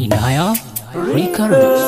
Inaya Records.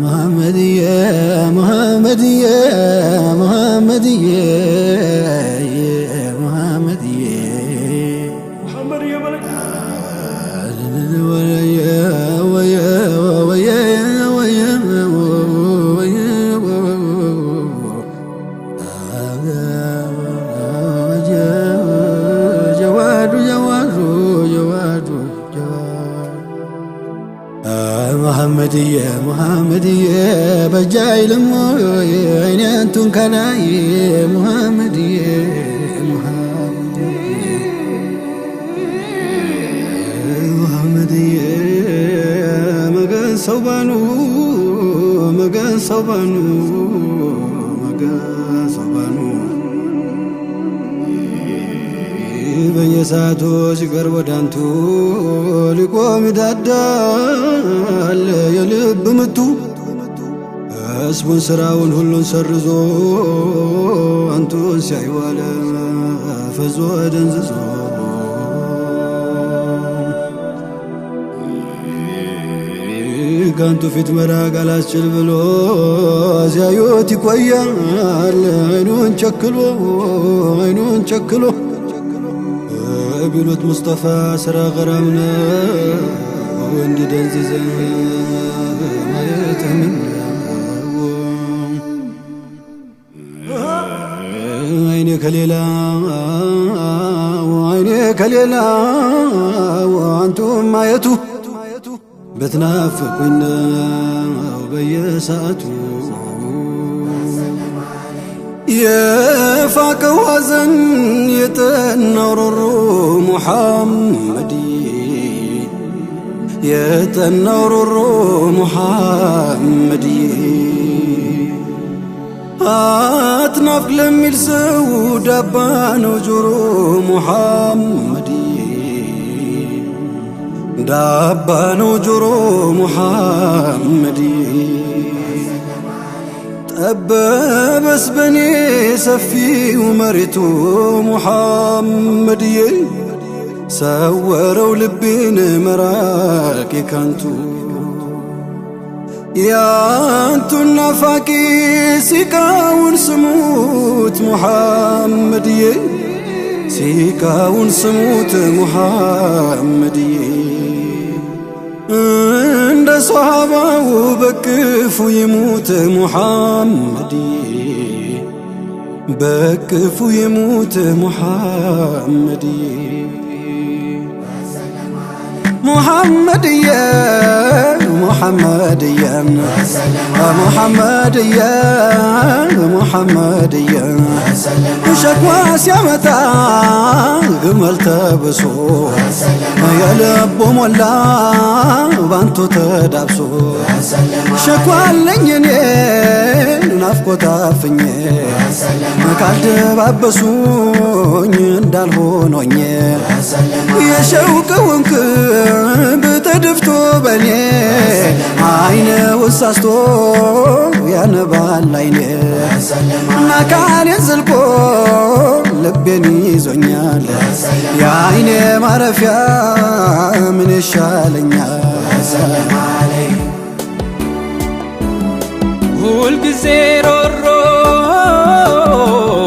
محمد يا محمد يا محمد يا محمد يا محمد يا ملك ويا ويا ويا ويا جواد جواد جواد محمد يا محمد يا بجاي لموي عين انتم كناي محمد يا محمد محمد يا مغان صوبانو مغان صوبانو مغان صوبانو በየሰዓቱ ሲቀርብ ወዳንቱ ሊቆም ይዳዳል የልብ ምቱ ሕዝቡን ስራውን ሁሉን ሰርዞ አንቱን ሲያይ ዋለ ፈዞ ደንዝዞ ከአንቱ ፊት መራቅ አላስችል ብሎ ሲያዩት ይቆያል አይኑን ቸክሎ ቢሉት ሙስጠፋ ስራ ገራምነ ወንድ ደንዝዘ ማየተምን አይኔ ከሌላ አንቱም ማየቱ በትናፍቁኝ በየሰዓቱ የፋቀው ሐዘን የጠናው ሮሮ ሙሐመድ የጠናው ሮሮ ሙሐመድ አትናፍቅ ለሚል ሰው ዳባ ነው ጆሮ ሙሐመድ ዳባ ነው ጆሮ ሙሐመድ ጠበበስ በኔ ሰፊው መሬቱ ሙሐመድ ሰወረው ልቤን መራቄ ካንቱ ያንቱን ናፋቂ ሲቃውን ስሙት ሙሐመድ ሲቃውን ስሙት ሙሐመድ እንደ ሷሃባው በክፉ ይሙት ሙሐመድ በክፉ ይሙት ሙሐመድ محمد يا محمد يا محمد يا محمد يا شكوى سيامتا قمل تبسو يا لب مولا بانتو تدابسو شكوى لنيني نافكو تافني مكاد بابسو ندالهونوني يا شوق ونك بتدفتو بني عين وساستو يا نبال عيني ما كان ينزلكو لبني زونيال يا عيني معرفيا من الشالنيال سلام عليك والجزي رورو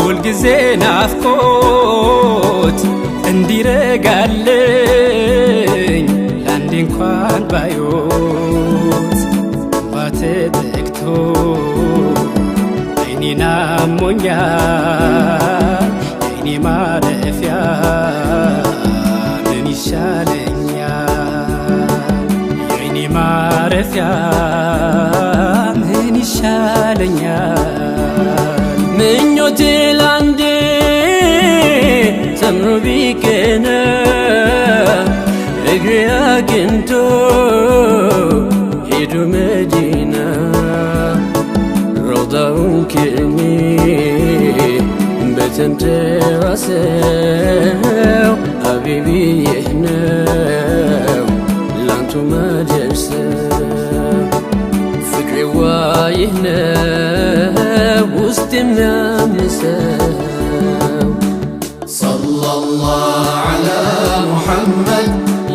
والجزي نافكوت እንዲረጋልኝ ለአንዴ እንኳን ባዮት ባትጠቅቶ አይኔን አሞኛል የአይኔ ማረፊያ ምን ይሻለኛል የአይኔ ማረፊያ ምን ይሻለኛል ምኞቴ ላንዴ ሰምሮ ቢቀና እግሬ አግኝቶ ሄዶ መዲና ካንተ ባሰው ሀቢቢ ይህ ነው ላንቱ መደርሰው ፍቅሬዋ ይህ ነው ውስጥ የሚያምሰው ሰለላሁ ዐላ ሙሐመድ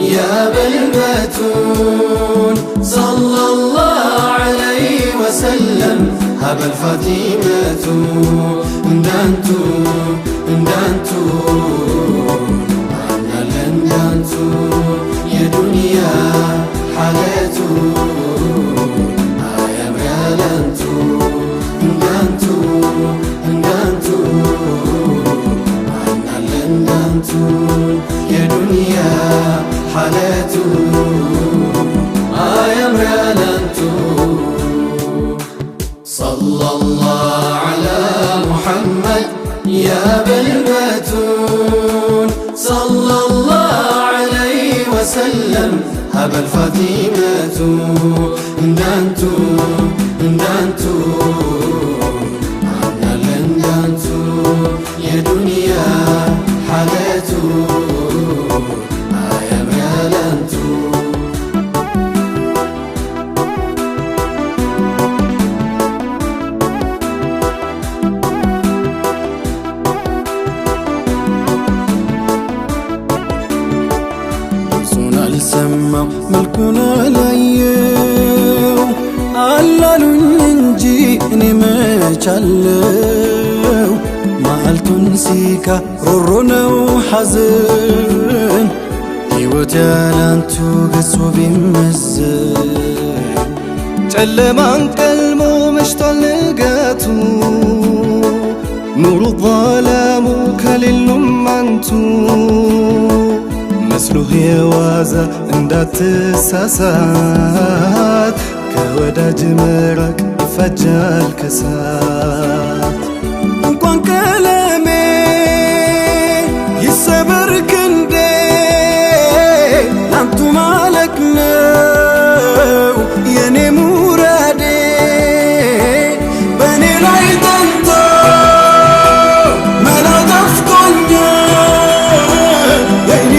ያ በልበቱን ሰለላሁ ዐለይሂ ወሰለም ሀበል ፋቲመቱ እንዳንቱ እንዳንቱ ማናለ እንዳንቱ የዱንያ ሐለቱ አያምር ያላንቱ እንዳንቱ እንዳንቱ ማናለ እንዳንቱ የዱንያ ሐለቱ አያምር ያላንቱ ሰለላሁ ዐላ ሙሐመድ ያ በልበቱን ሰለላሁ ዐለይሂ ወሰለም ሀበል ፋቲመቱ እንዳንቱ እንዳንቱ ማናለ እንዳንቱ የዱንያ ሐለቱ አያምር ያላንቱ አልሰማው መልኩን አላየው አላሉኝ እንጂ እኔ መቻለው ማልቱን ሲካ ሮሮ ነው ሐዘን ሕይወት ያላንቱ ገጾ ቢመዘን ጨለማን ቀልሞ መሽቷል ንጋቱ ኑሩ ظላሙ ከሌሉም አንቱ መስሎህ የዋዛ እንዳትሳሳት ከወዳጅ መራቅ ይፋጃል ከሳት እንኳን ቀለሜ ይሰበር ክንዴ ላንቱ ማለክ ነው የኔ ሙራዴ በኔ ላይ ጠንቶ መላ ጠፍቶኛል የኔ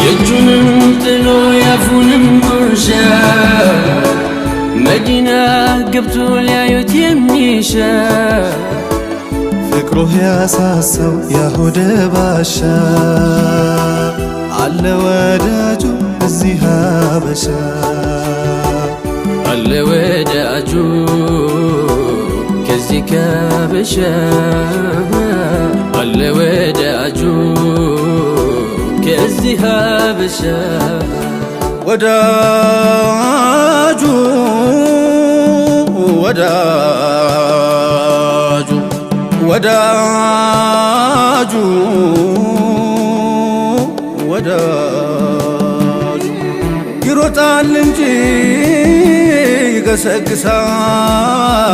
የእጁንም ጥሎ ያፉንም ጉርሻ መዲና ገብቶ ሊያዩት የሚሻ ፍቅሩህ ያሳሰው ያሆደ ባሻ አለ ወዳጁ እዚህ ሀበሻ አለ ወዳጁ ከዚህ ከሀበሻ አለ ወዳጁ ከዚህ ሀበሻ ወዳጁ ወዳጁ ወዳጁ ወዳጁ ይሮጣል እንጂ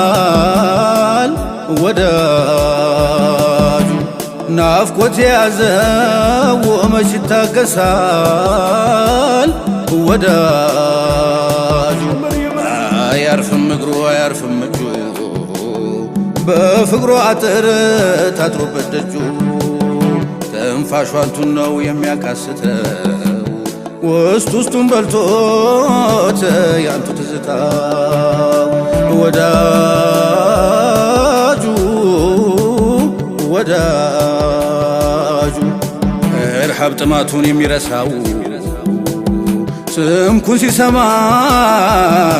ይገሰግሳል ወዳጁ ናፍቆት ያዘው መች ይታገሳል ወዳጁ አያርፍም እግሩ አያርፍም እጁ በፍቅሩ አጥር ታጥሮበት ደጁ ትንፋሹ አንቱን ነው የሚያቃስተው ውስጥ ውስጡን በልቶት ያንቱ ትዝታው ወዳጁ ወዳጁ እርሃብ ጥማቱን የሚረሳው ስምኩን ሲሰማ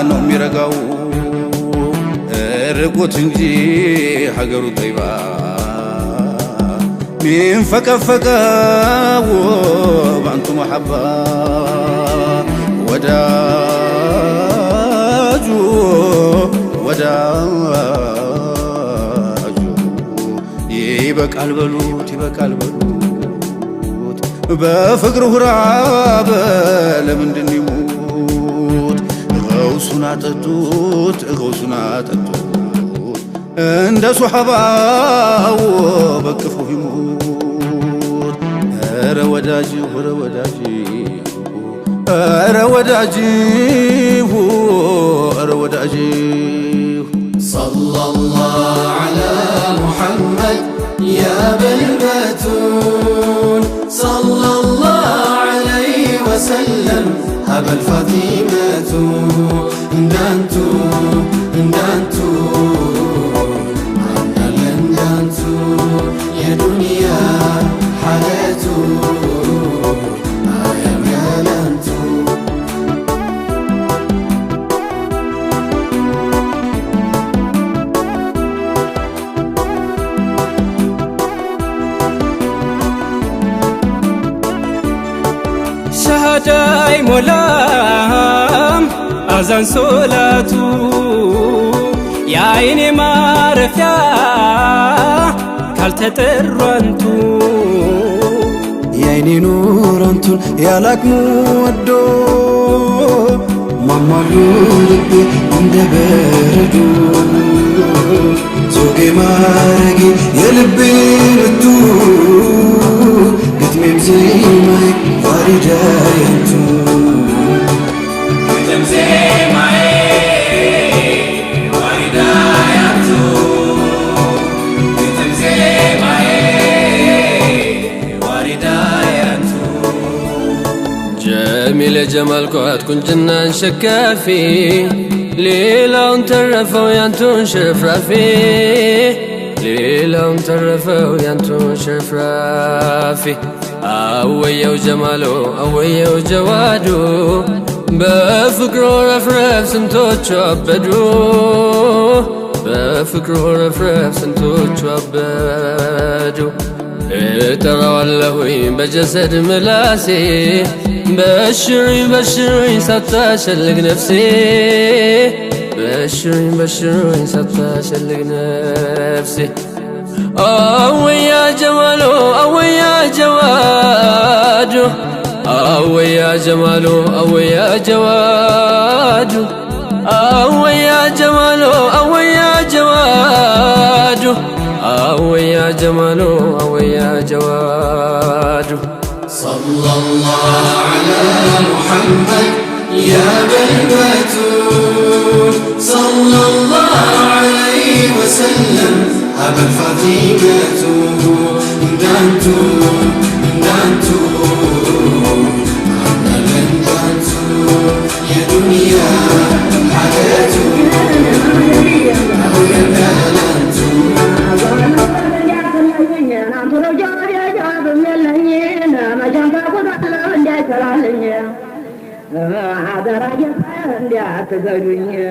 ነው የሚረጋው ርቁት እንጂ ሀገሩ ጠይባ ሚንፈቀፈቀው ባንቱ መሐባ ወዳጁ ወዳጁ ይበቃል በሉት ይበቃል በሉት በፍቅር ሁራብ ለምንድን ይሙት ገውሱን አጠጡት ገውሱን አጠጡት እንደ ሱሐባው በቅፉ ይሙት ኧረ ወዳጅ أرى وداجيه أرى وداجيه صلى الله على محمد يا بالبتول صلى الله عليه وسلم أبا الفاطمة اندانتو اندانتو اندانتو يا دنيا حالتو شهداي مولام أذان صلاتو يا عيني معرفيا كالتطروا انتو يا عيني نور انتو يا لك مودو مامالو لبي عند بردو زوجي مارجي يا لبي ردو قدمي بزيمك واردايتو قدم زيمك واردايتو قدم زيمك واردايتو جميل جمال كوات كنت جنان شكافي ليلة ترفوا ينتون شفرافي ليلة ترفوا ينتون شفرافي أوي وجماله أوي وجواده بفكره رفرف سنتوچو عبدو بفكره رفرف سنتوچو عبدو ترى والله بجسد ملاسي بشري بشري ستاشلق نفسي بشري بشري ستاشلق نفسي أوي يا جمالو أوي يا جوادو أوي يا جمالو أوي يا جوادو أوي يا جمالو أوي يا جوادو أوي يا جمالو أوي يا جوادو صلى الله على محمد يا بالبتول صلى الله عليه وسلم أبا الفاطمة اندانتو اندانتو اندانتو يا دنيا حالتو هذا راجع عندي اعتذرني